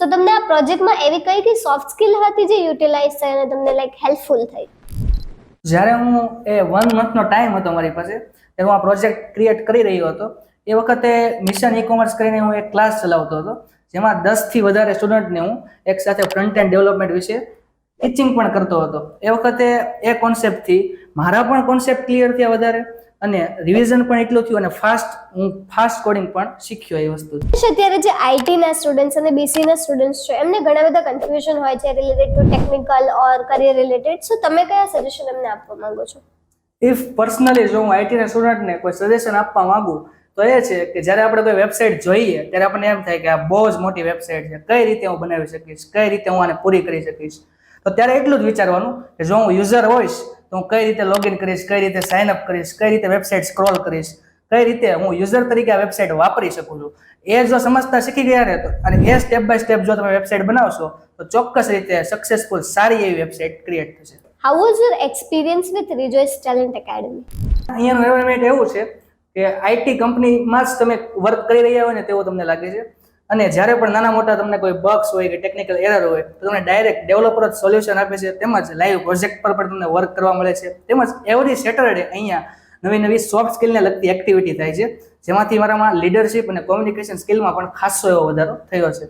સો તમને આ પ્રોજેક્ટમાં એવી કઈ સોફ્ટ સ્કિલ હતી જે યુટિલાઇઝ થઈ અને તમને લાઈક હેલ્પફુલ થઈ? જ્યારે હું એ 1 મંથનો ટાઈમ હતો મારી પાસે, ત્યારે હું આ પ્રોજેક્ટ ક્રિએટ કરી રહ્યો હતો. એ વખતે મિશન ઈ-કોમર્સ કરીને હું એક ક્લાસ ચલાવતો હતો, જેમાં 10 થી વધારે સ્ટુડન્ટને હું એક સાથે ફ્રન્ટ એન્ડ ડેવલપમેન્ટ વિશે ટીચિંગ પણ કરતો હતો. એ વખતે એ કોન્સેપ્ટથી મારા પણ કોન્સેપ્ટ ક્લિયર થયા વધારે, અને રિવિઝન પણ એટલું થયું, અને હું ફાસ્ટ કોડિંગ પણ શીખ્યો એ વસ્તુ. અત્યારે જે આઈટી ના સ્ટુડન્ટ્સ અને બીસી ના સ્ટુડન્ટ્સ છે એમને ઘણા બધા કન્ફ્યુઝન હોય છે related to technical or career related. So તમે કયા સજેશન એમને આપવા માંગો છો? ઇફ પર્સનલી જો હું આઈટી ના સ્ટુડન્ટને કોઈ સજેશન આપવા માંગુ તો એ છે કે જ્યારે આપણે કોઈ વેબસાઇટ જોઈએ ત્યારે આપણને એમ થાય કે આ બહુ જ મોટી વેબસાઇટ છે, કઈ રીતે હું બનાવી શકીશ, કઈ રીતે હું આને પૂરી કરી શકીશ. તો ત્યારે એટલું જ વિચારવાનું કે જો હું યુઝર હોઈશ તો હું કઈ રીતે લોગિન કરીશ, કઈ રીતે સાઇન અપ કરીશ, કઈ રીતે વેબસાઇટ સ્ક્રોલ કરીશ, કઈ રીતે હું યુઝર તરીકે આ વેબસાઇટ વાપરી શકું છું. એ જો સમજતા શીખી ગયા ને, તો અને એ સ્ટેપ બાય સ્ટેપ જો તમે વેબસાઇટ બનાવશો તો ચોક્કસ રીતે સક્સેસફુલ સારી એવી વેબસાઇટ ક્રિએટ થશે. How was your experience with rejoice talent academy? અહીંયાનું એન્વાયરમેન્ટ એવું છે કે આઈટી કંપનીમાં જ તમે વર્ક કરી રહ્યા હોય ને તેવું તમને લાગે છે. અને જ્યારે પણ નાના મોટા તમને કોઈ બગ્સ હોય કે ટેકનિકલ એરર હોય તો તમને ડાયરેક્ટ ડેવલપર જ સોલ્યુશન આપે છે. તેમજ લાઈવ પ્રોજેક્ટ પર પણ તમને વર્ક કરવા મળે છે. તેમજ એવરી સેટરડે અહીંયા નવી નવી સોફ્ટ સ્કિલને લગતી એક્ટિવિટી થાય છે, જેમાંથી મારામાં લીડરશિપ અને કોમ્યુનિકેશન સ્કિલમાં પણ ખાસો એવો વધારો થયો છે.